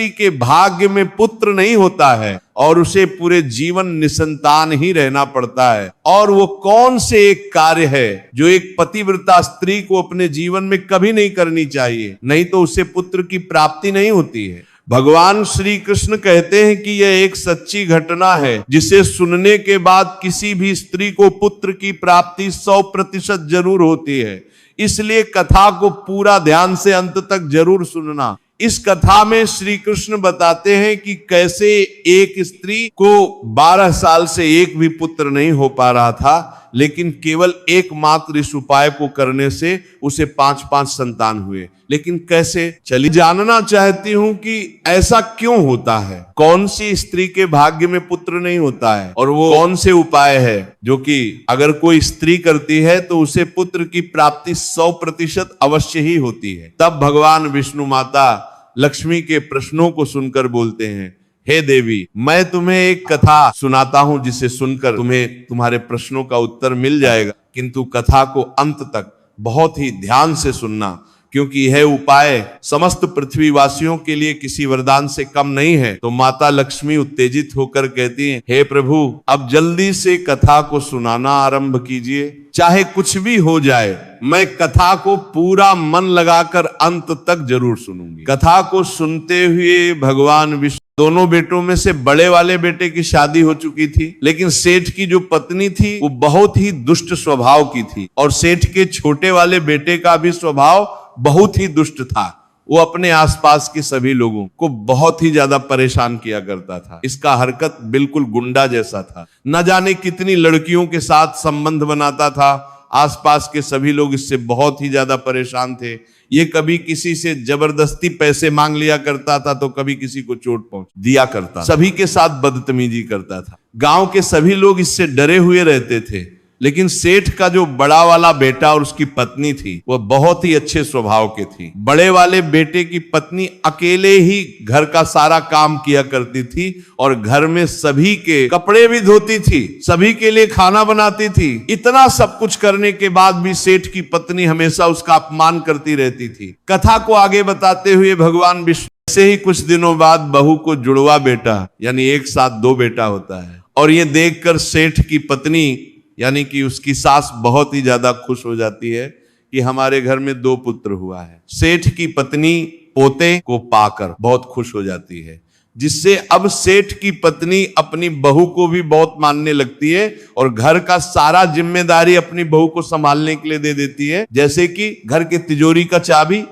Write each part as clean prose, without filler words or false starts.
के भाग्य में पुत्र नहीं होता है और उसे पूरे जीवन निसंतान ही रहना पड़ता है। और वो कौन से एक कार्य है जो एक पतिव्रता स्त्री को अपने जीवन में कभी नहीं करनी चाहिए, नहीं तो उसे पुत्र की प्राप्ति नहीं होती है। भगवान श्री कृष्ण कहते हैं कि यह एक सच्ची घटना है जिसे सुनने के बाद किसी भी स्त्री को पुत्र की प्राप्ति 100% जरूर होती है। इसलिए कथा को पूरा ध्यान से अंत तक जरूर सुनना। इस कथा में श्री कृष्ण बताते हैं कि कैसे एक स्त्री को 12 साल से एक भी पुत्र नहीं हो पा रहा था, लेकिन केवल एकमात्र इस उपाय को करने से उसे 5-5 संतान हुए। लेकिन कैसे, चलिए जानना चाहती हूं कि ऐसा क्यों होता है, कौन सी स्त्री के भाग्य में पुत्र नहीं होता है और वो कौन से उपाय है जो कि अगर कोई स्त्री करती है तो उसे पुत्र की प्राप्ति 100% अवश्य ही होती है। तब भगवान विष्णु माता लक्ष्मी के प्रश्नों को सुनकर बोलते हैं, हे देवी, मैं तुम्हें एक कथा सुनाता हूं जिसे सुनकर तुम्हें तुम्हारे प्रश्नों का उत्तर मिल जाएगा, किंतु कथा को अंत तक बहुत ही ध्यान से सुनना, क्योंकि यह उपाय समस्त पृथ्वीवासियों के लिए किसी वरदान से कम नहीं है। तो माता लक्ष्मी उत्तेजित होकर कहती हैं, हे प्रभु, अब जल्दी से कथा को सुनाना आरंभ कीजिए, चाहे कुछ भी हो जाए, मैं कथा को पूरा मन लगाकर अंत तक जरूर सुनूंगी। कथा को सुनते हुए भगवान विष्णु, दोनों बेटों में से बड़े वाले बेटे की शादी हो चुकी थी, लेकिन सेठ की जो पत्नी थी वो बहुत ही दुष्ट स्वभाव की थी और सेठ के छोटे वाले बेटे का भी स्वभाव बहुत ही दुष्ट था। वो अपने आसपास के सभी लोगों को बहुत ही ज्यादा परेशान किया करता था। इसका हरकत बिल्कुल गुंडा जैसा था। न जाने कितनी लड़कियों के साथ संबंध बनाता था। आसपास के सभी लोग इससे बहुत ही ज्यादा परेशान थे। ये कभी किसी से जबरदस्ती पैसे मांग लिया करता था तो कभी किसी को चोट पहुंच दिया करता, सभी के साथ बदतमीजी करता था। गांव के सभी लोग इससे डरे हुए रहते थे, लेकिन सेठ का जो बड़ा वाला बेटा और उसकी पत्नी थी वह बहुत ही अच्छे स्वभाव के थी। बड़े वाले बेटे की पत्नी अकेले ही घर का सारा काम किया करती थी और घर में सभी के कपड़े भी धोती थी, सभी के लिए खाना बनाती थी। इतना सब कुछ करने के बाद भी सेठ की पत्नी हमेशा उसका अपमान करती रहती थी। कथा को आगे बताते हुए भगवान विष्णु से ही कुछ दिनों बाद बहू को जुड़वा बेटा यानी एक साथ 2 बेटा होता है और ये देखकर सेठ की पत्नी यानी कि उसकी सास बहुत ही ज्यादा खुश हो जाती है कि हमारे घर में 2 पुत्र हुआ है। सेठ की पत्नी पोते को पाकर बहुत खुश हो जाती है, जिससे अब सेठ की पत्नी अपनी बहू को भी बहुत मानने लगती है और घर का सारा जिम्मेदारी अपनी बहू को संभालने के लिए दे देती है। जैसे कि घर के तिजोरी का चाबी,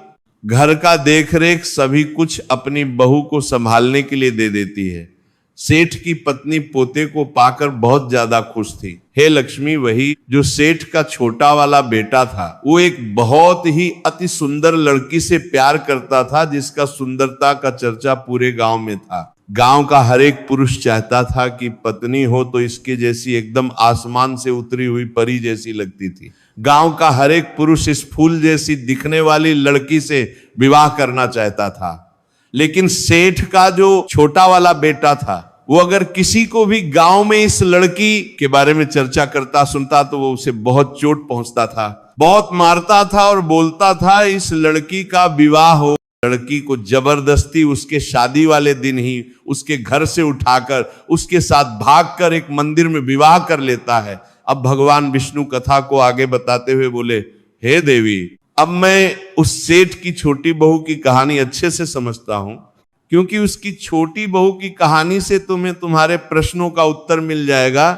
घर का देखरेख, सभी कुछ अपनी बहू को संभालने के लिए दे देती है। सेठ की पत्नी पोते को पाकर बहुत ज्यादा खुश थी। हे लक्ष्मी, वही जो सेठ का छोटा वाला बेटा था वो एक बहुत ही अति सुंदर लड़की से प्यार करता था, जिसका सुंदरता का चर्चा पूरे गांव में था। गांव का हर एक पुरुष चाहता था कि पत्नी हो तो इसके जैसी एकदम आसमान से उतरी हुई परी जैसी लगती थी। गांव का हर एक पुरुष इस फूल जैसी दिखने वाली लड़की से विवाह करना चाहता था। लेकिन सेठ का जो छोटा वाला बेटा था वो अगर किसी को भी गांव में इस लड़की के बारे में चर्चा करता सुनता तो वो उसे बहुत चोट पहुंचता था, बहुत मारता था और बोलता था इस लड़की का विवाह हो। लड़की को जबरदस्ती उसके शादी वाले दिन ही उसके घर से उठाकर उसके साथ भागकर एक मंदिर में विवाह कर लेता है। अब भगवान विष्णु कथा को आगे बताते हुए बोले, हे देवी, अब मैं उस सेठ की छोटी बहू की कहानी अच्छे से समझता हूं, क्योंकि उसकी छोटी बहू की कहानी से तुम्हें तुम्हारे प्रश्नों का उत्तर मिल जाएगा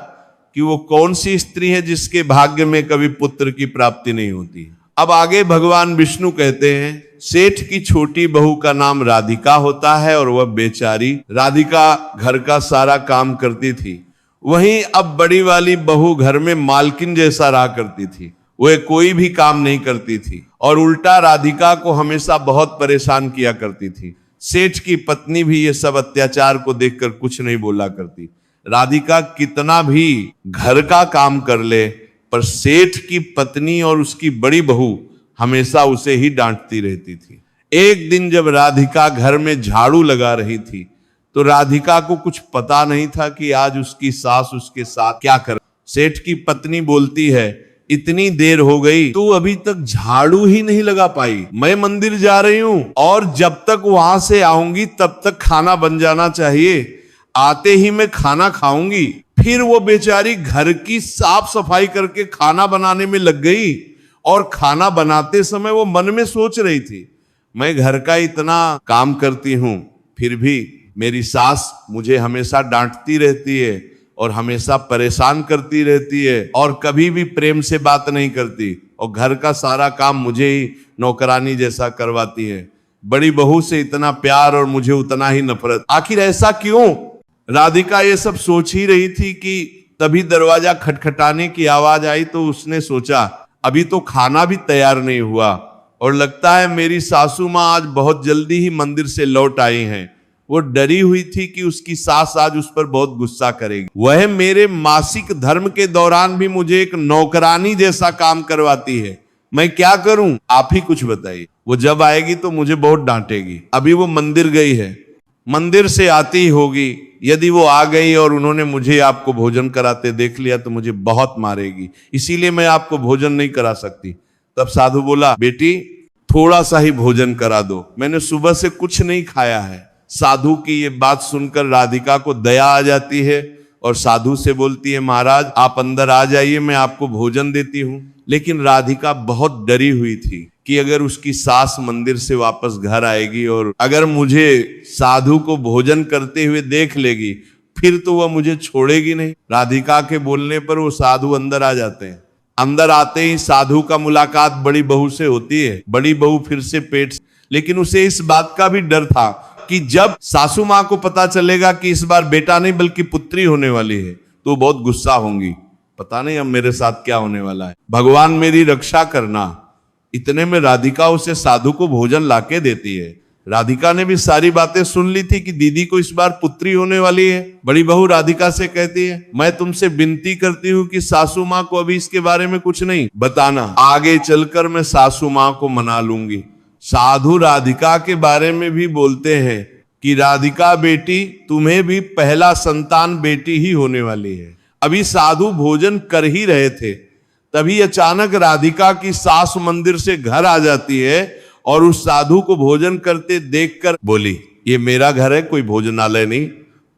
कि वो कौन सी स्त्री है जिसके भाग्य में कभी पुत्र की प्राप्ति नहीं होती। अब आगे भगवान विष्णु कहते हैं, सेठ की छोटी बहू का नाम राधिका होता है और वह बेचारी राधिका घर का सारा काम करती थी। वहीं अब बड़ी वाली बहू घर में मालकिन जैसा रहा करती थी। वह कोई भी काम नहीं करती थी और उल्टा राधिका को हमेशा बहुत परेशान किया करती थी। सेठ की पत्नी भी ये सब अत्याचार को देखकर कुछ नहीं बोला करती। राधिका कितना भी घर का काम कर ले, पर सेठ की पत्नी और उसकी बड़ी बहू हमेशा उसे ही डांटती रहती थी। एक दिन जब राधिका घर में झाड़ू लगा रही थी तो राधिका को कुछ पता नहीं था कि आज उसकी सास उसके साथ क्या कर। सेठ की पत्नी बोलती है, इतनी देर हो गई तो अभी तक झाड़ू ही नहीं लगा पाई। मैं मंदिर जा रही हूं और जब तक वहां से आऊंगी तब तक खाना बन जाना चाहिए, आते ही मैं खाना खाऊंगी। फिर वो बेचारी घर की साफ सफाई करके खाना बनाने में लग गई और खाना बनाते समय वो मन में सोच रही थी, मैं घर का इतना काम करती हूं फिर भी मेरी सास मुझे हमेशा डांटती रहती है और हमेशा परेशान करती रहती है और कभी भी प्रेम से बात नहीं करती और घर का सारा काम मुझे ही नौकरानी जैसा करवाती है। बड़ी बहू से इतना प्यार और मुझे उतना ही नफरत, आखिर ऐसा क्यों? राधिका ये सब सोच ही रही थी कि तभी दरवाजा खटखटाने की आवाज आई तो उसने सोचा अभी तो खाना भी तैयार नहीं हुआ और लगता है मेरी सासू माँ आज बहुत जल्दी ही मंदिर से लौट आई हैं। वो डरी हुई थी कि उसकी सास आज उस पर बहुत गुस्सा करेगी। वह मेरे मासिक धर्म के दौरान भी मुझे एक नौकरानी जैसा काम करवाती है, मैं क्या करूं? आप ही कुछ बताइए। वो जब आएगी तो मुझे बहुत डांटेगी। अभी वो मंदिर गई है, मंदिर से आती ही होगी। यदि वो आ गई और उन्होंने मुझे आपको भोजन कराते देख लिया तो मुझे बहुत मारेगी, इसीलिए मैं आपको भोजन नहीं करा सकती। तब साधु बोला, बेटी थोड़ा सा ही भोजन करा दो, मैंने सुबह से कुछ नहीं खाया है। साधु की ये बात सुनकर राधिका को दया आ जाती है और साधु से बोलती है, महाराज आप अंदर आ जाइए, मैं आपको भोजन देती हूँ। लेकिन राधिका बहुत डरी हुई थी कि अगर उसकी सास मंदिर से वापस घर आएगी और अगर मुझे साधु को भोजन करते हुए देख लेगी फिर तो वह मुझे छोड़ेगी नहीं। राधिका के बोलने पर वो साधु अंदर आ जाते हैं। अंदर आते ही साधु का मुलाकात बड़ी बहू से होती है। बड़ी बहू फिर से पेट, लेकिन उसे इस बात का भी डर था कि जब सासू माँ को पता चलेगा कि इस बार बेटा नहीं बल्कि पुत्री होने वाली है तो बहुत गुस्सा होंगी, पता नहीं अब मेरे साथ क्या होने वाला है, भगवान मेरी रक्षा करना। इतने में राधिका उसे साधु को भोजन लाके देती है। राधिका ने भी सारी बातें सुन ली थी कि दीदी को इस बार पुत्री होने वाली है। बड़ी बहू राधिका से कहती है, मैं तुमसे विनती करती हूँ कि सासू माँ को अभी इसके बारे में कुछ नहीं बताना, आगे चलकर मैं सासू माँ को मना लूंगी। साधु राधिका के बारे में भी बोलते हैं कि राधिका बेटी तुम्हें भी पहला संतान बेटी ही होने वाली है। अभी साधु भोजन कर ही रहे थे तभी अचानक राधिका की सास मंदिर से घर आ जाती है और उस साधु को भोजन करते देखकर बोली, ये मेरा घर है, कोई भोजनालय नहीं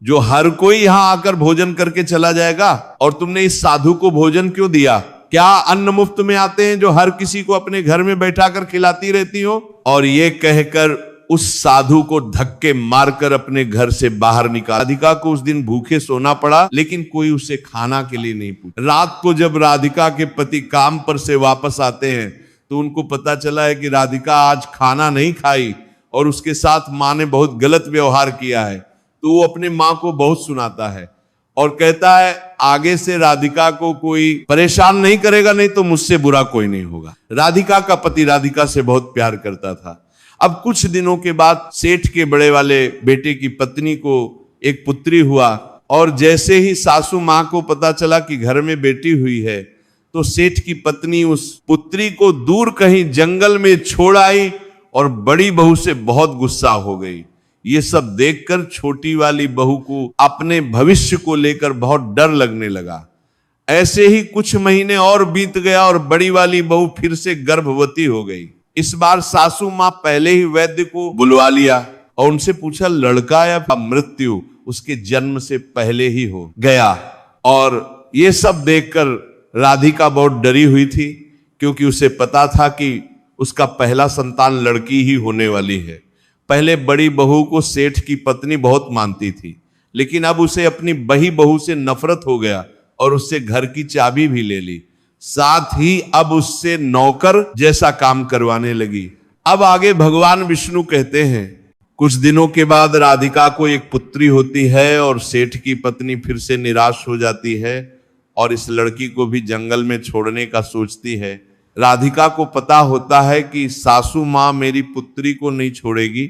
जो हर कोई यहां आकर भोजन करके चला जाएगा। और तुमने इस साधु को भोजन क्यों दिया? क्या अन्न मुफ्त में आते हैं जो हर किसी को अपने घर में बैठाकर खिलाती रहती हो? और ये कहकर उस साधु को धक्के मारकर अपने घर से बाहर निकाल। राधिका को उस दिन भूखे सोना पड़ा लेकिन कोई उसे खाना के लिए नहीं पूछा। रात को जब राधिका के पति काम पर से वापस आते हैं तो उनको पता चला है कि राधिका आज खाना नहीं खाई और उसके साथ माँ ने बहुत गलत व्यवहार किया है। तो वो अपने माँ को बहुत सुनाता है और कहता है आगे से राधिका को कोई परेशान नहीं करेगा, नहीं तो मुझसे बुरा कोई नहीं होगा। राधिका का पति राधिका से बहुत प्यार करता था। अब कुछ दिनों के बाद सेठ के बड़े वाले बेटे की पत्नी को एक पुत्री हुआ और जैसे ही सासू माँ को पता चला कि घर में बेटी हुई है तो सेठ की पत्नी उस पुत्री को दूर कहीं जंगल में छोड़ आई और बड़ी बहू से बहुत गुस्सा हो गई। ये सब देखकर छोटी वाली बहू को अपने भविष्य को लेकर बहुत डर लगने लगा। ऐसे ही कुछ महीने और बीत गया और बड़ी वाली बहू फिर से गर्भवती हो गई। इस बार सासू माँ पहले ही वैद्य को बुलवा लिया और उनसे पूछा लड़का या मृत्यु उसके जन्म से पहले ही हो गया। और ये सब देखकर राधिका बहुत डरी हुई थी क्योंकि उसे पता था कि उसका पहला संतान लड़की ही होने वाली है। पहले बड़ी बहू को सेठ की पत्नी बहुत मानती थी लेकिन अब उसे अपनी बही बहू से नफरत हो गया और उससे घर की चाबी भी ले ली, साथ ही अब उससे नौकर जैसा काम करवाने लगी। अब आगे भगवान विष्णु कहते हैं कुछ दिनों के बाद राधिका को एक पुत्री होती है और सेठ की पत्नी फिर से निराश हो जाती है और इस लड़की को भी जंगल में छोड़ने का सोचती है। राधिका को पता होता है कि सासू माँ मेरी पुत्री को नहीं छोड़ेगी,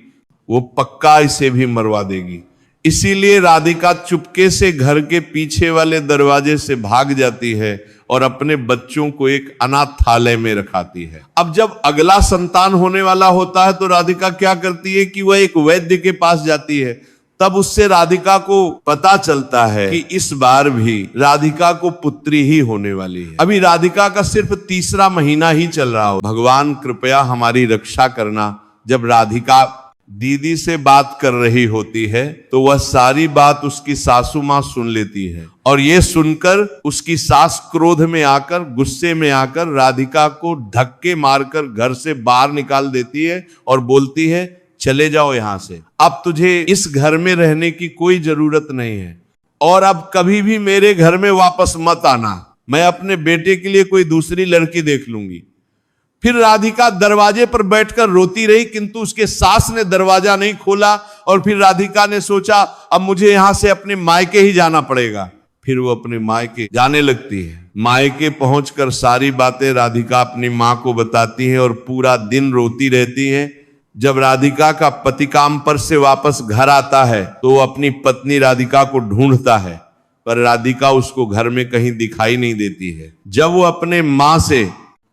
वो पक्का इसे भी मरवा देगी। इसीलिए राधिका चुपके से घर के पीछे वाले दरवाजे से भाग जाती है और अपने बच्चों को एक अनाथालय में रखाती है। अब जब अगला संतान होने वाला होता है तो राधिका क्या करती है कि वह एक वैद्य के पास जाती है तब उससे राधिका को पता चलता है कि इस बार भी राधिका को पुत्री ही होने वाली है। अभी राधिका का सिर्फ तीसरा महीना ही चल रहा हो। भगवान कृपया हमारी रक्षा करना। जब राधिका दीदी से बात कर रही होती है तो वह सारी बात उसकी सासू माँ सुन लेती है, और ये सुनकर उसकी सास क्रोध में आकर, गुस्से में आकर राधिका को धक्के मारकर घर से बाहर निकाल देती है और बोलती है, चले जाओ यहां से, अब तुझे इस घर में रहने की कोई जरूरत नहीं है और अब कभी भी मेरे घर में वापस मत आना, मैं अपने बेटे के लिए कोई दूसरी लड़की देख लूंगी। फिर राधिका दरवाजे पर बैठकर रोती रही, किंतु उसके सास ने दरवाजा नहीं खोला और फिर राधिका ने सोचा अब मुझे यहां से अपने मायके ही जाना पड़ेगा। फिर वो अपने मायके जाने लगती है। मायके पहुंचकर सारी बातें राधिका अपनी मां को बताती है और पूरा दिन रोती रहती है। जब राधिका का पति काम पर से वापस घर आता है तो वो अपनी पत्नी राधिका को ढूंढता है, पर राधिका उसको घर में कहीं दिखाई नहीं देती है। जब वो अपने मां से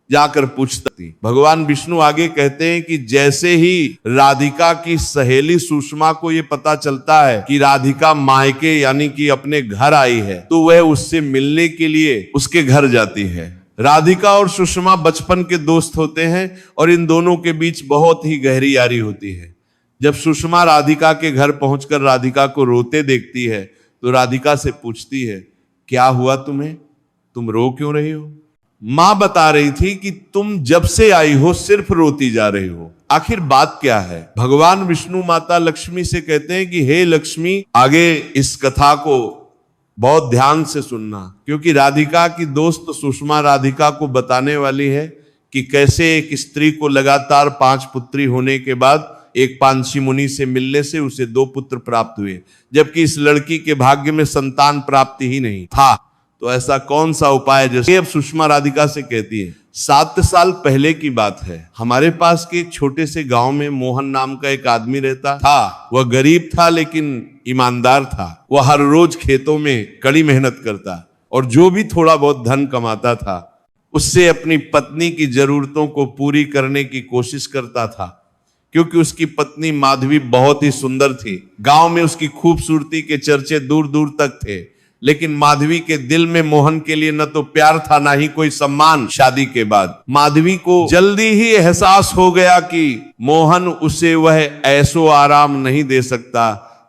जाकर पूछता थी, भगवान विष्णु आगे कहते हैं कि जैसे ही राधिका की सहेली सुषमा को ये पता चलता है कि राधिका मायके यानी कि अपने घर आई है, तो वह उससे मिलने के लिए उसके घर जाती है। राधिका और सुषमा बचपन के दोस्त होते हैं और इन दोनों के बीच बहुत ही गहरी यारी होती है। जब सुषमा राधिका के घर पहुंचकर राधिका को रोते देखती है तो राधिका से पूछती है, क्या हुआ तुम्हें, तुम रो क्यों रही हो? मां बता रही थी कि तुम जब से आई हो सिर्फ रोती जा रही हो, आखिर बात क्या है? भगवान विष्णु माता लक्ष्मी से कहते हैं कि हे लक्ष्मी, आगे इस कथा को बहुत ध्यान से सुनना, क्योंकि राधिका की दोस्त सुषमा राधिका को बताने वाली है कि कैसे एक स्त्री को लगातार 5 पुत्री होने के बाद एक पांची मुनि से मिलने से उसे 2 पुत्र प्राप्त हुए, जबकि इस लड़की के भाग्य में संतान प्राप्ति ही नहीं था। तो ऐसा कौन सा उपाय? जैसे अब सुषमा राधिका से कहती है, 7 साल पहले की बात है, हमारे पास के एक छोटे से गांव में मोहन नाम का एक आदमी रहता था। वह गरीब था लेकिन ईमानदार था। वह हर रोज खेतों में कड़ी मेहनत करता और जो भी थोड़ा बहुत धन कमाता था उससे अपनी पत्नी की जरूरतों को पूरी करने की कोशिश करता था, क्योंकि उसकी पत्नी माधवी बहुत ही सुंदर थी। गांव में उसकी खूबसूरती के चर्चे दूर दूर तक थे, लेकिन माधवी के दिल में मोहन के लिए न तो प्यार था ना ही कोई सम्मान। शादी के बाद माधवी को जल्दी ही एहसास हो गया कि मोहन उसे वह ऐसो आराम नहीं दे सकता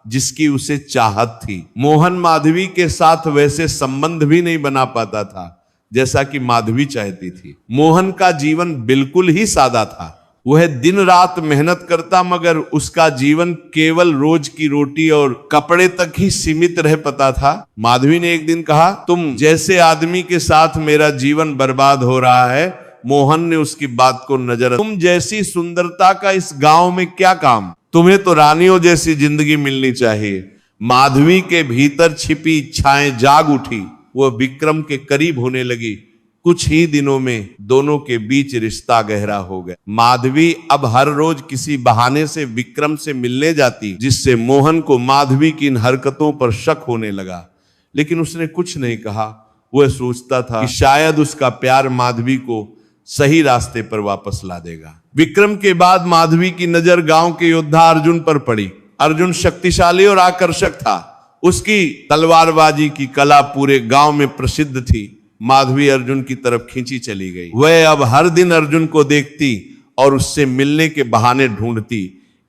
जिसकी उसे चाहत थी। मोहन माधवी के साथ वैसे संबंध भी नहीं बना पाता था जैसा कि माधवी चाहती थी। मोहन का जीवन बिल्कुल ही सादा था। वह दिन रात मेहनत करता, मगर उसका जीवन केवल रोज की रोटी और कपड़े तक ही सीमित रह पाता था। माधवी ने एक दिन कहा, तुम जैसे आदमी के साथ मेरा जीवन बर्बाद हो रहा है। मोहन ने उसकी बात को नजर, तुम जैसी सुंदरता का इस गांव में क्या काम, तुम्हें तो रानियों जैसी जिंदगी मिलनी चाहिए। माधवी के भीतर छिपी इच्छाएं जाग उठी। वह विक्रम के करीब होने लगी। कुछ ही दिनों में दोनों के बीच रिश्ता गहरा हो गया। माधवी अब हर रोज किसी बहाने से विक्रम से मिलने जाती, जिससे मोहन को माधवी की इन हरकतों पर शक होने लगा, लेकिन उसने कुछ नहीं कहा। वह सोचता था कि शायद उसका प्यार माधवी को सही रास्ते पर वापस ला देगा। विक्रम के बाद माधवी की नजर गांव के योद्धा अर्जुन पर पड़ी। अर्जुन शक्तिशाली और आकर्षक था। उसकी तलवारबाजी की कला पूरे गांव में प्रसिद्ध थी। माधवी अर्जुन की तरफ खींची चली गई। वह अब हर दिन अर्जुन को देखती और उससे मिलने के बहाने ढूंढती।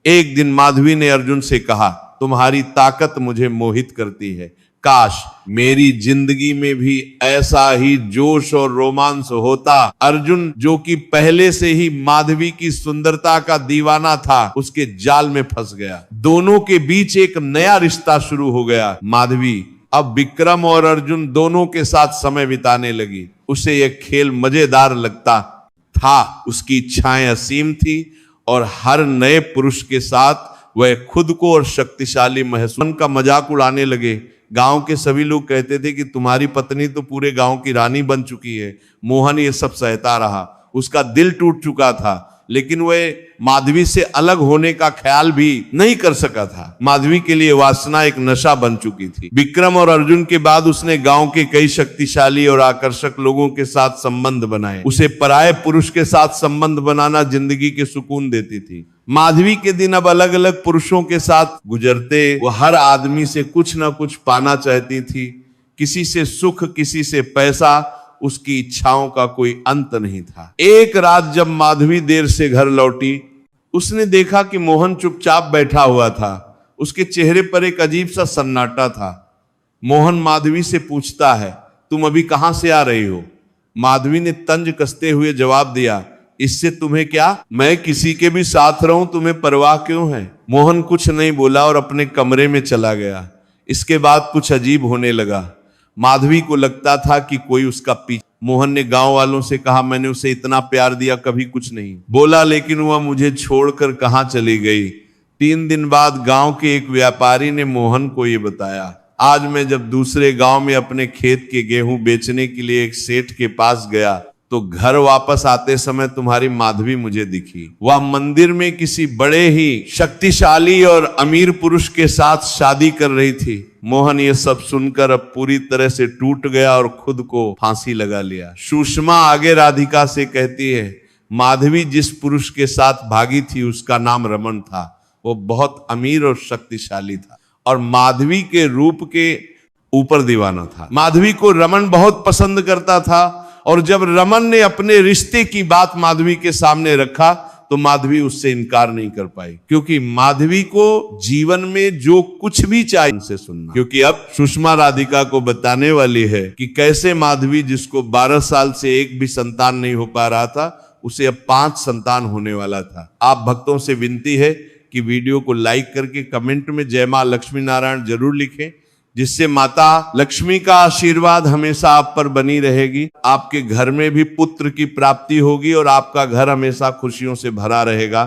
एक दिन माधवी ने अर्जुन से कहा, तुम्हारी ताकत मुझे मोहित करती है। काश मेरी जिंदगी में भी ऐसा ही जोश और रोमांस होता। अर्जुन, जो कि पहले से ही माधवी की सुंदरता का दीवाना था, उसके जाल में फंस गया। दोनों के बीच एक नया रिश्ता शुरू हो गया। माधवी अब विक्रम और अर्जुन दोनों के साथ समय बिताने लगी। उसे यह खेल मजेदार लगता था। उसकी इच्छाएं असीम थी और हर नए पुरुष के साथ वह खुद को और शक्तिशाली महसूस का मजाक उड़ाने लगे। गांव के सभी लोग कहते थे कि तुम्हारी पत्नी तो पूरे गांव की रानी बन चुकी है। मोहन ये सब सहता रहा। उसका दिल टूट चुका था, लेकिन वह माधवी से अलग होने का ख्याल भी नहीं कर सका था। माधवी के लिए वासना एक नशा बन चुकी थी। विक्रम और अर्जुन के बाद उसने गांव के कई शक्तिशाली और आकर्षक लोगों के साथ संबंध बनाए। उसे पराये पुरुष के साथ संबंध बनाना जिंदगी के सुकून देती थी। माधवी के दिन अब अलग अलग पुरुषों के साथ गुजरते, वो हर आदमी से कुछ ना कुछ पाना चाहती थी, किसी से सुख, किसी से पैसा, उसकी इच्छाओं का कोई अंत नहीं था। एक रात जब माधवी देर से घर लौटी, उसने देखा कि मोहन चुपचाप बैठा हुआ था। उसके चेहरे पर एक अजीब सा सन्नाटा था। मोहन माधवी से पूछता है, तुम अभी कहां से आ रही हो? माधवी ने तंज कसते हुए जवाब दिया, इससे तुम्हें क्या, मैं किसी के भी साथ रहूं, तुम्हें परवाह क्यों है? मोहन कुछ नहीं बोला और अपने कमरे में चला गया। इसके बाद कुछ अजीब होने लगा। माधवी को लगता था कि कोई उसका पीछे। मोहन ने गांव वालों से कहा, मैंने उसे इतना प्यार दिया, कभी कुछ नहीं बोला, लेकिन वह मुझे छोड़कर कहां चली गई। 3 दिन बाद गांव के एक व्यापारी ने मोहन को यह बताया। आज मैं जब दूसरे गांव में अपने खेत के गेहूं बेचने के लिए एक सेठ के पास गया तो घर वापस आते समय तुम्हारी माधवी मुझे दिखी। वह मंदिर में किसी बड़े ही शक्तिशाली और अमीर पुरुष के साथ शादी कर रही थी। मोहन ये सब सुनकर अब पूरी तरह से टूट गया और खुद को फांसी लगा लिया। सुषमा आगे राधिका से कहती है, माधवी जिस पुरुष के साथ भागी थी उसका नाम रमन था। वो बहुत अमीर और शक्तिशाली था और माधवी के रूप के ऊपर दीवाना था। माधवी को रमन बहुत पसंद करता था और जब रमन ने अपने रिश्ते की बात माधवी के सामने रखा तो माधवी उससे इनकार नहीं कर पाई, क्योंकि माधवी को जीवन में जो कुछ भी चाहिए उनसे सुनना। क्योंकि अब सुषमा राधिका को बताने वाली है कि कैसे माधवी, जिसको 12 साल से एक भी संतान नहीं हो पा रहा था, उसे अब 5 संतान होने वाला था। आप भक्तों से विनती है कि वीडियो को लाइक करके कमेंट में जय मां लक्ष्मी नारायण जरूर लिखें, जिससे माता लक्ष्मी का आशीर्वाद हमेशा आप पर बनी रहेगी। आपके घर में भी पुत्र की प्राप्ति होगी और आपका घर हमेशा खुशियों से भरा रहेगा।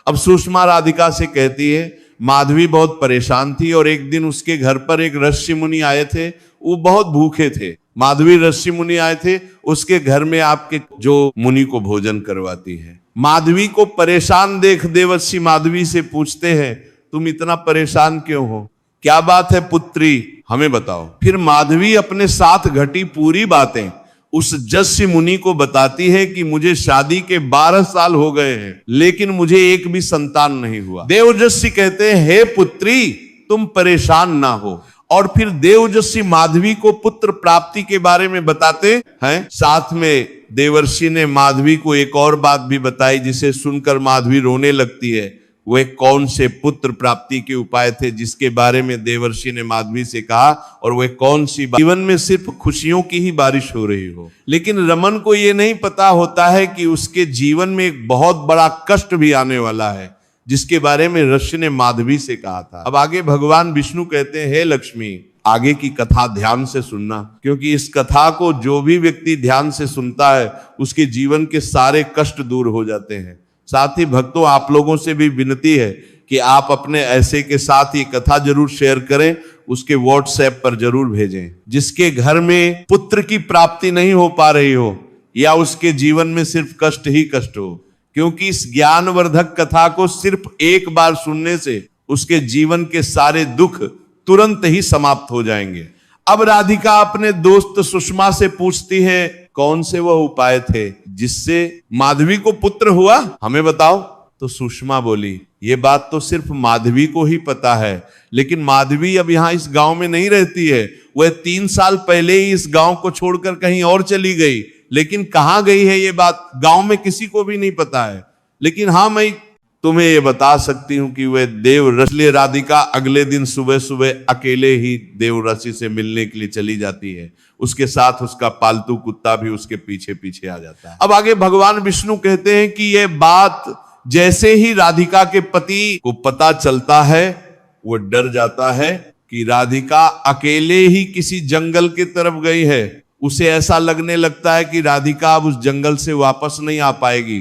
अब सुषमा राधिका से कहती है, माधवी बहुत परेशान थी और एक दिन उसके घर पर एक ऋषि मुनि आए थे। वो बहुत भूखे थे। माधवी ऋषि मुनि आए थे, उसके घर में आपके जो मुनि को भोजन करवाती है। माधवी को परेशान देख देवर्षि माधवी से पूछते हैं, तुम इतना परेशान क्यों हो? क्या बात है पुत्री, हमें बताओ। फिर माधवी अपने साथ घटी पूरी बातें उस जस्य मुनि को बताती है कि मुझे शादी के 12 साल हो गए हैं, लेकिन मुझे एक भी संतान नहीं हुआ। देवजस्सी कहते हैं, हे पुत्री, तुम परेशान ना हो। और फिर देवजस्सी माधवी को पुत्र प्राप्ति के बारे में बताते हैं। साथ में देवर्षि ने माधवी को एक और बात भी बताई, जिसे सुनकर माधवी रोने लगती है। वे कौन से पुत्र प्राप्ति के उपाय थे जिसके बारे में देवर्षि ने माधवी से कहा, और वे कौन सी जीवन में सिर्फ खुशियों की ही बारिश हो रही हो। लेकिन रमन को यह नहीं पता होता है कि उसके जीवन में एक बहुत बड़ा कष्ट भी आने वाला है, जिसके बारे में ऋषि ने माधवी से कहा था। अब आगे भगवान विष्णु कहते हैं, हे लक्ष्मी, आगे की कथा ध्यान से सुनना, क्योंकि इस कथा को जो भी व्यक्ति ध्यान से सुनता है उसके जीवन के सारे कष्ट दूर हो जाते हैं। साथ ही भक्तों, आप लोगों से भी विनती है कि आप अपने ऐसे के साथ ये कथा जरूर शेयर करें, उसके व्हाट्सएप पर जरूर भेजें। जिसके घर में पुत्र की प्राप्ति नहीं हो पा रही हो या उसके जीवन में सिर्फ कष्ट ही कष्ट हो, क्योंकि इस ज्ञानवर्धक कथा को सिर्फ एक बार सुनने से उसके जीवन के सारे दुख तुरंत ही समाप्त हो जाएंगे। अब राधिका अपने दोस्त सुषमा से पूछती है, कौन से वह उपाय थे जिससे माधवी को पुत्र हुआ, हमें बताओ। तो सुषमा बोली, ये बात तो सिर्फ माधवी को ही पता है, लेकिन माधवी अब यहाँ इस गांव में नहीं रहती है। वह 3 साल पहले ही इस गांव को छोड़कर कहीं और चली गई, लेकिन कहाँ गई है ये बात गांव में किसी को भी नहीं पता है। लेकिन हाँ, मैं तुम्हें ये बता सकती हूं कि वह देवऋषि राधिका अगले दिन सुबह सुबह अकेले ही देवऋषि से मिलने के लिए चली जाती है। उसके साथ उसका पालतू कुत्ता भी उसके पीछे पीछे आ जाता है। अब आगे भगवान विष्णु कहते हैं कि यह बात जैसे ही राधिका के पति को पता चलता है, वो डर जाता है कि राधिका अकेले ही किसी जंगल की तरफ गई है। उसे ऐसा लगने लगता है कि राधिका अब उस जंगल से वापस नहीं आ पाएगी,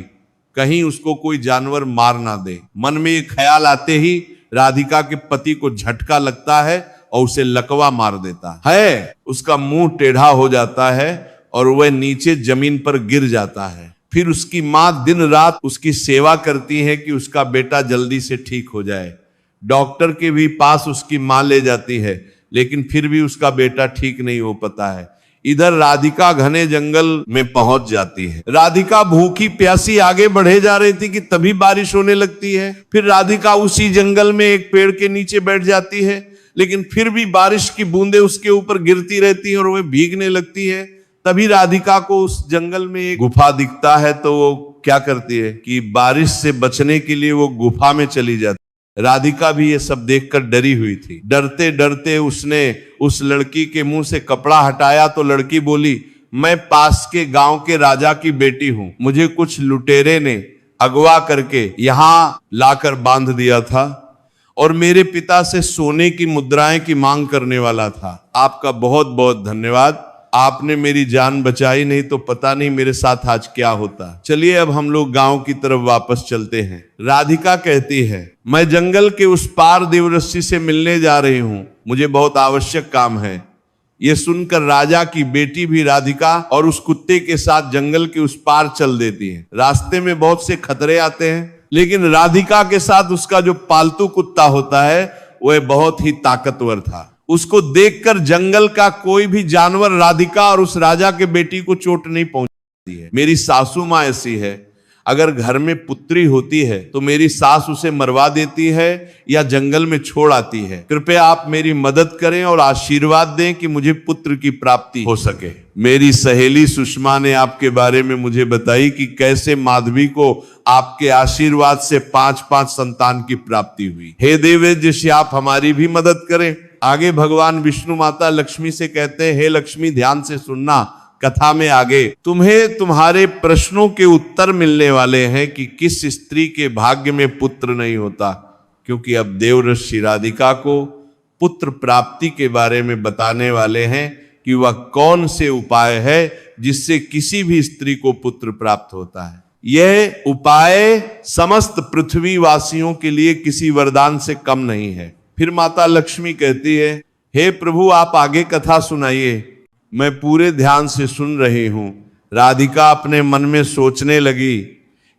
कहीं उसको कोई जानवर मार ना दे। मन में ये ख्याल आते ही राधिका के पति को झटका लगता है और उसे लकवा मार देता है। उसका मुंह टेढ़ा हो जाता है और वह नीचे जमीन पर गिर जाता है। फिर उसकी मां दिन रात उसकी सेवा करती है कि उसका बेटा जल्दी से ठीक हो जाए। डॉक्टर के भी पास उसकी मां ले जाती है, लेकिन फिर भी उसका बेटा ठीक नहीं हो पाता है। इधर राधिका घने जंगल में पहुंच जाती है। राधिका भूखी प्यासी आगे बढ़े जा रही थी कि तभी बारिश होने लगती है। फिर राधिका उसी जंगल में एक पेड़ के नीचे बैठ जाती है, लेकिन फिर भी बारिश की बूंदें उसके ऊपर गिरती रहती हैं और वह भीगने लगती है। तभी राधिका को उस जंगल में एक गुफा दिखता है, तो वो क्या करती है कि बारिश से बचने के लिए वो गुफा में चली जाती। राधिका भी ये सब देखकर डरी हुई थी। डरते डरते उसने उस लड़की के मुंह से कपड़ा हटाया तो लड़की बोली, मैं पास के गांव के राजा की बेटी हूं, मुझे कुछ लुटेरे ने अगवा करके यहां लाकर बांध दिया था और मेरे पिता से सोने की मुद्राएं की मांग करने वाला था। आपका बहुत बहुत धन्यवाद, आपने मेरी जान बचाई, नहीं तो पता नहीं मेरे साथ आज क्या होता। चलिए अब हम लोग गांव की तरफ वापस चलते हैं। राधिका कहती है, मैं जंगल के उस पार देवऋषि से मिलने जा रही हूं, मुझे बहुत आवश्यक काम है। ये सुनकर राजा की बेटी भी राधिका और उस कुत्ते के साथ जंगल के उस पार चल देती है। रास्ते में बहुत से खतरे आते हैं, लेकिन राधिका के साथ उसका जो पालतू कुत्ता होता है वह बहुत ही ताकतवर था। उसको देखकर जंगल का कोई भी जानवर राधिका और उस राजा के बेटी को चोट नहीं पहुंचाती है। मेरी सासू माँ ऐसी है, अगर घर में पुत्री होती है तो मेरी सास उसे मरवा देती है या जंगल में छोड़ आती है। कृपया आप मेरी मदद करें और आशीर्वाद दें कि मुझे पुत्र की प्राप्ति हो सके। मेरी सहेली सुषमा ने आपके बारे में मुझे बताई कि कैसे माधवी को आपके आशीर्वाद से 5-5 संतान की प्राप्ति हुई। हे देवेज्य, आप हमारी भी मदद करें। आगे भगवान विष्णु माता लक्ष्मी से कहते हैं, हे लक्ष्मी ध्यान से सुनना, कथा में आगे तुम्हें तुम्हारे प्रश्नों के उत्तर मिलने वाले हैं कि किस स्त्री के भाग्य में पुत्र नहीं होता, क्योंकि अब देवऋषि राधिका को पुत्र प्राप्ति के बारे में बताने वाले हैं कि वह कौन से उपाय है जिससे किसी भी स्त्री को पुत्र प्राप्त होता है। यह उपाय समस्त पृथ्वी वासियों के लिए किसी वरदान से कम नहीं है। फिर माता लक्ष्मी कहती है, हे प्रभु आप आगे कथा सुनाइए, मैं पूरे ध्यान से सुन रही हूं। राधिका अपने मन में सोचने लगी,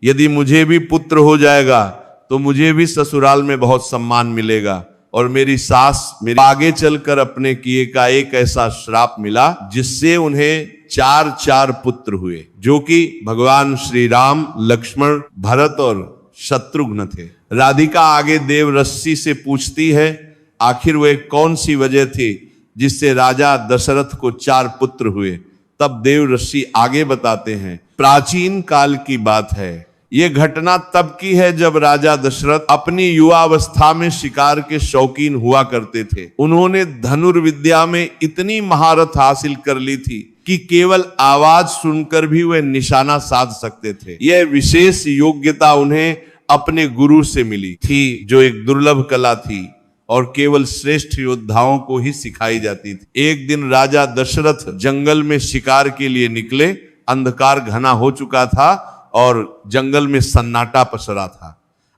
यदि मुझे भी पुत्र हो जाएगा तो मुझे भी ससुराल में बहुत सम्मान मिलेगा और मेरी सास मेरे आगे चलकर अपने किए का एक ऐसा श्राप मिला जिससे उन्हें 4 पुत्र हुए, जो कि भगवान श्री राम, लक्ष्मण, भरत और शत्रुघ्न थे। राधिका आगे देवऋषि से पूछती है, आखिर वह कौन सी वजह थी जिससे राजा दशरथ को 4 पुत्र हुए। तब देवऋषि आगे बताते हैं, प्राचीन काल की बात है। यह घटना तब की है जब राजा दशरथ अपनी युवावस्था में शिकार के शौकीन हुआ करते थे। उन्होंने धनुर्विद्या में इतनी महारत हासिल कर ली थी कि केवल आवाज सुनकर भी वे निशाना साध सकते थे। यह विशेष योग्यता उन्हें अपने गुरु से मिली थी, जो एक दुर्लभ कला थी और केवल श्रेष्ठ योद्धाओं को ही सिखाई जाती थी। एक दिन राजा दशरथ जंगल में शिकार के लिए निकले। अंधकार घना हो चुका था और जंगल में सन्नाटा पसरा था।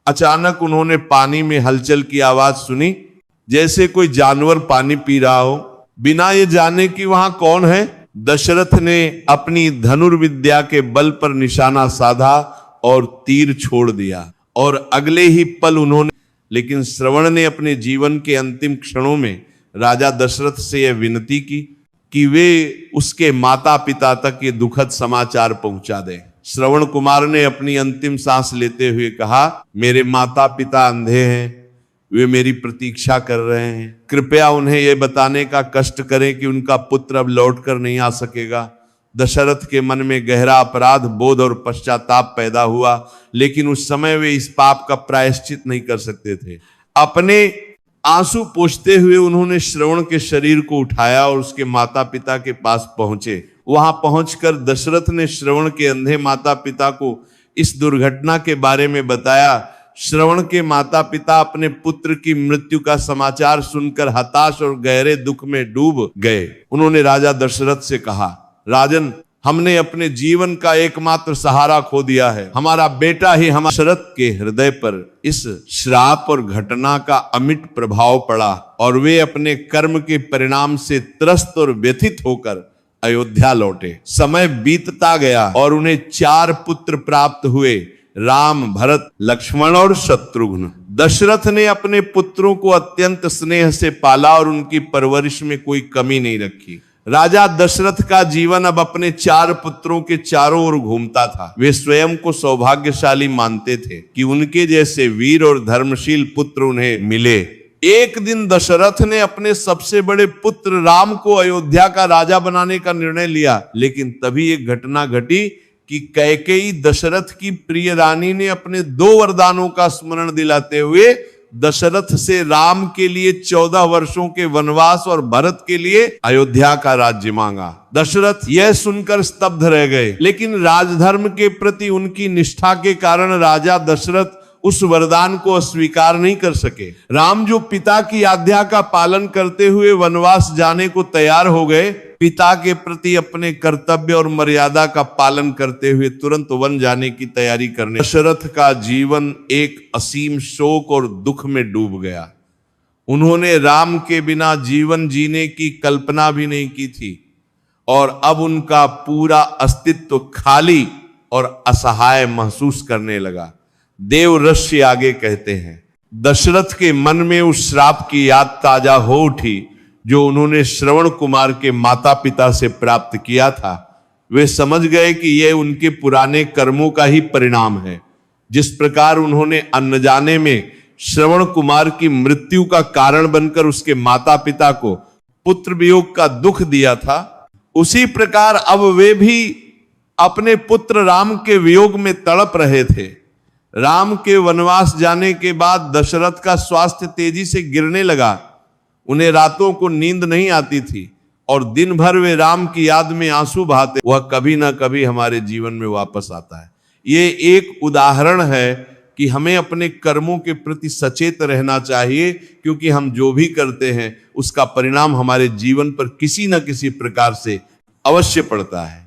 अचानक उन्होंने पानी में हलचल की आवाज सुनी, जैसे कोई जानवर पानी पी रहा हो। बिना ये जाने कि वहां कौन है, दशरथ ने अपनी धनुर्विद्या के बल पर निशाना साधा और तीर छोड़ दिया और अगले ही पल उन्होंने, लेकिन श्रवण ने अपने जीवन के अंतिम क्षणों में राजा दशरथ से यह विनती की कि वे उसके माता पिता तक ये दुखद समाचार पहुंचा दें। श्रवण कुमार ने अपनी अंतिम सांस लेते हुए कहा, मेरे माता पिता अंधे हैं, वे मेरी प्रतीक्षा कर रहे हैं। कृपया उन्हें यह बताने का कष्ट करें कि उनका पुत्र अब लौट कर नहीं आ सकेगा। दशरथ के मन में गहरा अपराध बोध और पश्चाताप पैदा हुआ, लेकिन उस समय वे इस पाप का प्रायश्चित नहीं कर सकते थे। अपने आंसू पोंछते हुए उन्होंने श्रवण के शरीर को उठाया और उसके माता पिता के पास पहुंचे। वहां पहुंचकर दशरथ ने श्रवण के अंधे माता पिता को इस दुर्घटना के बारे में बताया। श्रवण के माता पिता अपने पुत्र की मृत्यु का समाचार सुनकर हताश और गहरे दुख में डूब गए। उन्होंने राजा दशरथ से कहा, राजन, हमने अपने जीवन का एकमात्र सहारा खो दिया है। हमारा बेटा ही हमारे दशरथ के हृदय पर इस श्राप और घटना का अमिट प्रभाव पड़ा और वे अपने कर्म के परिणाम से त्रस्त और व्यथित होकर अयोध्या लौटे। समय बीतता गया और उन्हें 4 पुत्र प्राप्त हुए, राम, भरत, लक्ष्मण और शत्रुघ्न। दशरथ ने अपने पुत्रों को अत्यंत स्नेह से पाला और उनकी परवरिश में कोई कमी नहीं रखी। राजा दशरथ का जीवन अब अपने 4 पुत्रों के चारों ओर घूमता था। वे स्वयं को सौभाग्यशाली मानते थे कि उनके जैसे वीर और धर्मशील पुत्र उन्हें मिले। एक दिन दशरथ ने अपने सबसे बड़े पुत्र राम को अयोध्या का राजा बनाने का निर्णय लिया, लेकिन तभी एक घटना घटी कि कैकेयी दशरथ की प्रिय रानी ने अपने 2 वरदानों का स्मरण दिलाते हुए दशरथ से राम के लिए 14 वर्षों के वनवास और भरत के लिए अयोध्या का राज्य मांगा। दशरथ यह सुनकर स्तब्ध रह गए, लेकिन राजधर्म के प्रति उनकी निष्ठा के कारण राजा दशरथ उस वरदान को अस्वीकार नहीं कर सके। राम जो पिता की आज्ञा का पालन करते हुए वनवास जाने को तैयार हो गए, पिता के प्रति अपने कर्तव्य और मर्यादा का पालन करते हुए तुरंत वन जाने की तैयारी करने। दशरथ का जीवन एक असीम शोक और दुख में डूब गया। उन्होंने राम के बिना जीवन जीने की कल्पना भी नहीं की थी और अब उनका पूरा अस्तित्व खाली और असहाय महसूस करने लगा। देवऋषि आगे कहते हैं, दशरथ के मन में उस श्राप की याद ताजा हो उठी जो उन्होंने श्रवण कुमार के माता पिता से प्राप्त किया था। वे समझ गए कि यह उनके पुराने कर्मों का ही परिणाम है। जिस प्रकार उन्होंने अनजाने में श्रवण कुमार की मृत्यु का कारण बनकर उसके माता पिता को पुत्र वियोग का दुख दिया था, उसी प्रकार अब वे भी अपने पुत्र राम के वियोग में तड़प रहे थे। राम के वनवास जाने के बाद दशरथ का स्वास्थ्य तेजी से गिरने लगा। उन्हें रातों को नींद नहीं आती थी और दिन भर वे राम की याद में आंसू बहाते। वह कभी ना कभी हमारे जीवन में वापस आता है। ये एक उदाहरण है कि हमें अपने कर्मों के प्रति सचेत रहना चाहिए, क्योंकि हम जो भी करते हैं उसका परिणाम हमारे जीवन पर किसी न किसी प्रकार से अवश्य पड़ता है।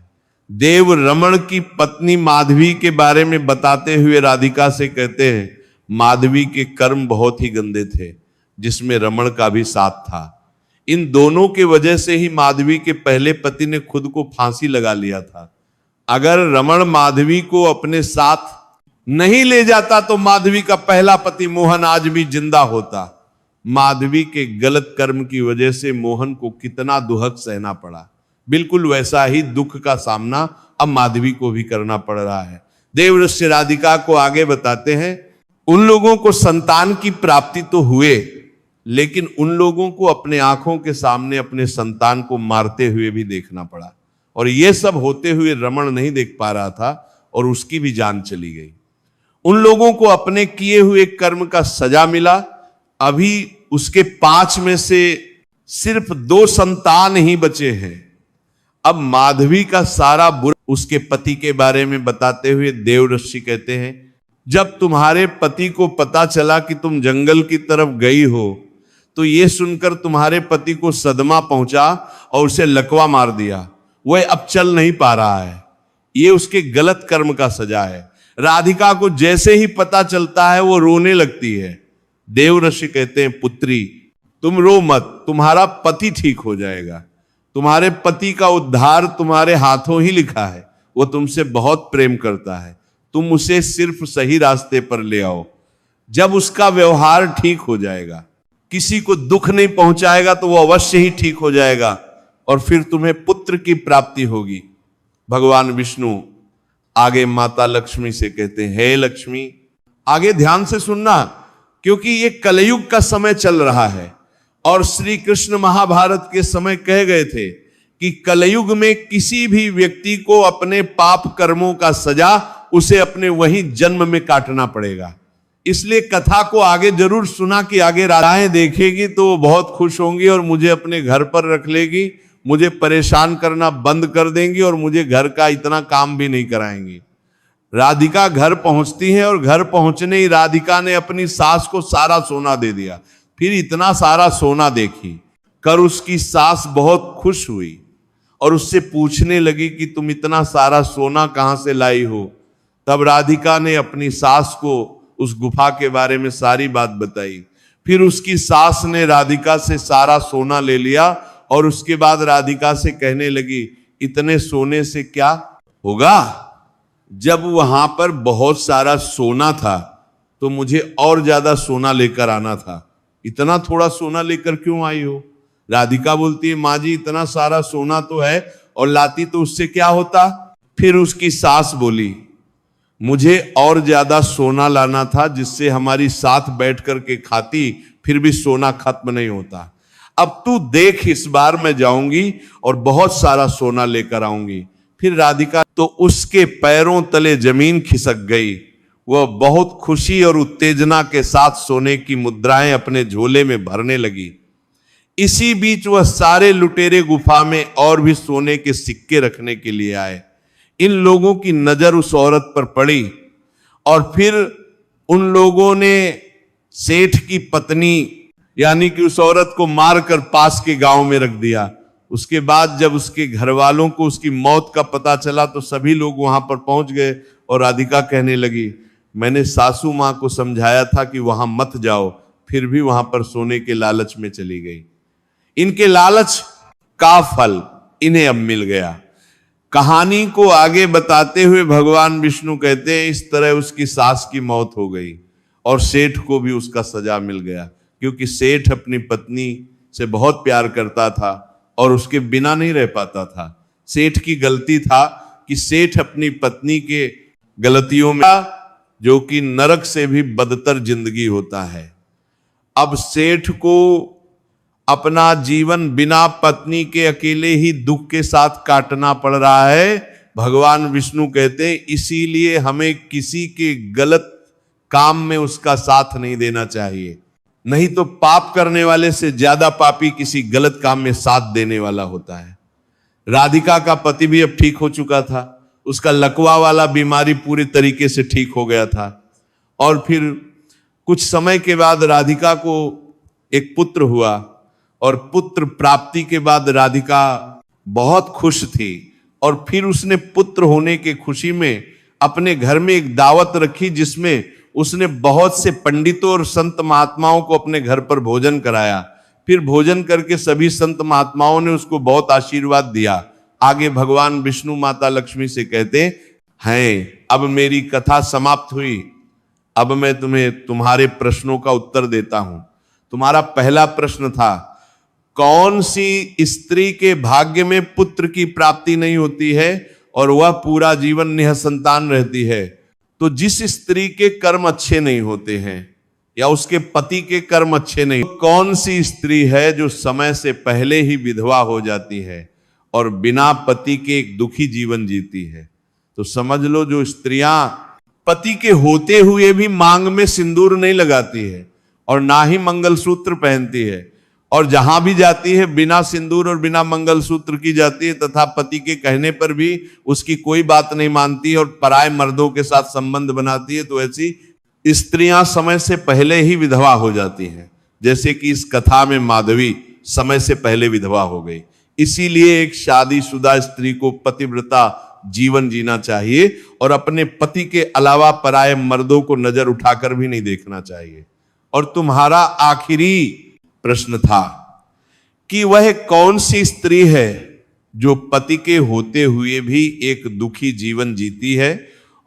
देव रमण की पत्नी माधवी के बारे में बताते हुए राधिका से कहते हैं, माधवी के कर्म बहुत ही गंदे थे जिसमें रमण का भी साथ था। इन दोनों के वजह से ही माधवी के पहले पति ने खुद को फांसी लगा लिया था। अगर रमण माधवी को अपने साथ नहीं ले जाता तो माधवी का पहला पति मोहन आज भी जिंदा होता। माधवी के गलत कर्म की वजह से मोहन को कितना दुहक सहना पड़ा। बिल्कुल वैसा ही दुख का सामना अब माधवी को भी करना पड़ रहा है। देवऋषि राधिका को आगे बताते हैं, उन लोगों को संतान की प्राप्ति तो हुए, लेकिन उन लोगों को अपने आंखों के सामने अपने संतान को मारते हुए भी देखना पड़ा। और यह सब होते हुए रमण नहीं देख पा रहा था और उसकी भी जान चली गई। उन लोगों को अपने किए हुए कर्म का सजा मिला। अभी उसके 5 में से सिर्फ 2 संतान ही बचे हैं। अब माधवी का सारा बुरा उसके पति के बारे में बताते हुए देवऋषि कहते हैं, जब तुम्हारे पति को पता चला कि तुम जंगल की तरफ गई हो तो यह सुनकर तुम्हारे पति को सदमा पहुंचा और उसे लकवा मार दिया। वह अब चल नहीं पा रहा है। यह उसके गलत कर्म का सजा है। राधिका को जैसे ही पता चलता है वो रोने लगती है। देवऋषि कहते हैं, पुत्री तुम रो मत, तुम्हारा पति ठीक हो जाएगा। तुम्हारे पति का उद्धार तुम्हारे हाथों ही लिखा है। वो तुमसे बहुत प्रेम करता है। तुम उसे सिर्फ सही रास्ते पर ले आओ। जब उसका व्यवहार ठीक हो जाएगा, किसी को दुख नहीं पहुंचाएगा, तो वो अवश्य ही ठीक हो जाएगा और फिर तुम्हें पुत्र की प्राप्ति होगी। भगवान विष्णु आगे माता लक्ष्मी से कहते हैं, हे लक्ष्मी, आगे ध्यान से सुनना, क्योंकि ये कलयुग का समय चल रहा है। और श्री कृष्ण महाभारत के समय कह गए थे कि कलयुग में किसी भी व्यक्ति को अपने पाप कर्मों का सजा उसे अपने वही जन्म में काटना पड़ेगा। इसलिए कथा को आगे जरूर सुना कि आगे राधाएं देखेगी तो वो बहुत खुश होंगी और मुझे अपने घर पर रख लेगी, मुझे परेशान करना बंद कर देंगी और मुझे घर का इतना काम भी नहीं कराएंगी। राधिका घर पहुंचती है और घर पहुंचने ही राधिका ने अपनी सास को सारा सोना दे दिया। फिर इतना सारा सोना देखी कर उसकी सास बहुत खुश हुई और उससे पूछने लगी कि तुम इतना सारा सोना कहां से लाई हो। तब राधिका ने अपनी सास को उस गुफा के बारे में सारी बात बताई। फिर उसकी सास ने राधिका से सारा सोना ले लिया और उसके बाद राधिका से कहने लगी, इतने सोने से क्या होगा? जब वहां पर बहुत सारा सोना था तो मुझे और ज्यादा सोना लेकर आना था। इतना थोड़ा सोना लेकर क्यों आई हो? राधिका बोलती है, माँ जी इतना सारा सोना तो है और लाती तो उससे क्या होता। फिर उसकी सास बोली, मुझे और ज्यादा सोना लाना था जिससे हमारी साथ बैठ करके खाती, फिर भी सोना खत्म नहीं होता। अब तू देख, इस बार मैं जाऊंगी और बहुत सारा सोना लेकर आऊंगी। फिर राधिका तो उसके पैरों तले जमीन खिसक गई। वह बहुत खुशी और उत्तेजना के साथ सोने की मुद्राएं अपने झोले में भरने लगी। इसी बीच वह सारे लुटेरे गुफा में और भी सोने के सिक्के रखने के लिए आए। इन लोगों की नजर उस औरत पर पड़ी और फिर उन लोगों ने सेठ की पत्नी यानी कि उस औरत को मारकर पास के गांव में रख दिया। उसके बाद जब उसके घर वालों को उसकी मौत का पता चला तो सभी लोग वहां पर पहुंच गए और राधिका कहने लगी, मैंने सासू मां को समझाया था कि वहां मत जाओ, फिर भी वहां पर सोने के लालच में चली गई। इनके लालच का फल इन्हें अब मिल गया। कहानी को आगे बताते हुए भगवान विष्णु कहते हैं, इस तरह उसकी सास की मौत हो गई और सेठ को भी उसका सजा मिल गया, क्योंकि सेठ अपनी पत्नी से बहुत प्यार करता था और उसके बिना नहीं रह पाता था। सेठ की गलती था कि सेठ अपनी पत्नी के गलतियों में, जो कि नरक से भी बदतर जिंदगी होता है। अब सेठ को अपना जीवन बिना पत्नी के अकेले ही दुख के साथ काटना पड़ रहा है। भगवान विष्णु कहते हैं, इसीलिए हमें किसी के गलत काम में उसका साथ नहीं देना चाहिए, नहीं तो पाप करने वाले से ज्यादा पापी किसी गलत काम में साथ देने वाला होता है। राधिका का पति भी अब ठीक हो चुका था, उसका लकवा वाला बीमारी पूरी तरीके से ठीक हो गया था और फिर कुछ समय के बाद राधिका को एक पुत्र हुआ और पुत्र प्राप्ति के बाद राधिका बहुत खुश थी और फिर उसने पुत्र होने की खुशी में अपने घर में एक दावत रखी, जिसमें उसने बहुत से पंडितों और संत महात्माओं को अपने घर पर भोजन कराया। फिर भोजन करके सभी संत महात्माओं ने उसको बहुत आशीर्वाद दिया। आगे भगवान विष्णु माता लक्ष्मी से कहते हैं, अब मेरी कथा समाप्त हुई, अब मैं तुम्हें तुम्हारे प्रश्नों का उत्तर देता हूं। तुम्हारा पहला प्रश्न था, कौन सी स्त्री के भाग्य में पुत्र की प्राप्ति नहीं होती है और वह पूरा जीवन निःसंतान रहती है? तो जिस स्त्री के कर्म अच्छे नहीं होते हैं या उसके पति के कर्म अच्छे नहीं, कौन सी स्त्री है जो समय से पहले ही विधवा हो जाती है और बिना पति के एक दुखी जीवन जीती है? तो समझ लो, जो स्त्रियां पति के होते हुए भी मांग में सिंदूर नहीं लगाती है और ना ही मंगलसूत्र पहनती है और जहां भी जाती है बिना सिंदूर और बिना मंगलसूत्र की जाती है, तथा पति के कहने पर भी उसकी कोई बात नहीं मानती है और पराये मर्दों के साथ संबंध बनाती है, तो ऐसी स्त्रियां समय से पहले ही विधवा हो जाती हैं। जैसे कि इस कथा में माधवी समय से पहले विधवा हो गई। इसीलिए एक शादीशुदा स्त्री को पतिव्रता जीवन जीना चाहिए और अपने पति के अलावा पराये मर्दों को नजर उठाकर भी नहीं देखना चाहिए। और तुम्हारा आखिरी प्रश्न था कि वह कौन सी स्त्री है जो पति के होते हुए भी एक दुखी जीवन जीती है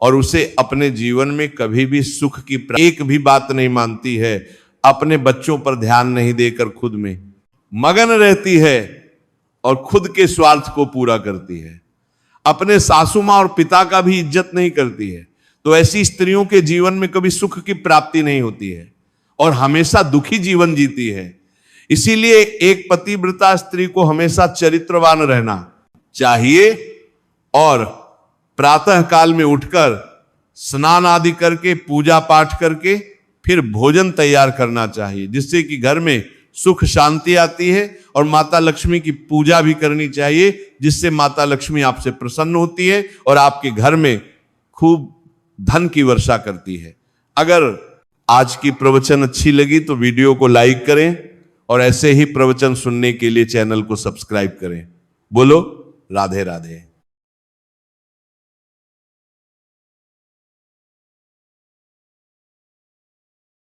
और उसे अपने जीवन में कभी भी सुख की एक भी बात नहीं मानती है, अपने बच्चों पर ध्यान नहीं देकर खुद में मगन रहती है और खुद के स्वार्थ को पूरा करती है, अपने सासू मां और पिता का भी इज्जत नहीं करती है। तो ऐसी स्त्रियों के जीवन में कभी सुख की प्राप्ति नहीं होती है और हमेशा दुखी जीवन जीती है। इसीलिए एक पतिव्रता स्त्री को हमेशा चरित्रवान रहना चाहिए और प्रातः काल में उठकर स्नान आदि करके पूजा पाठ करके फिर भोजन तैयार करना चाहिए, जिससे कि घर में सुख शांति आती है। और माता लक्ष्मी की पूजा भी करनी चाहिए, जिससे माता लक्ष्मी आपसे प्रसन्न होती है और आपके घर में खूब धन की वर्षा करती है। अगर आज की प्रवचन अच्छी लगी तो वीडियो को लाइक करें और ऐसे ही प्रवचन सुनने के लिए चैनल को सब्सक्राइब करें। बोलो राधे राधे।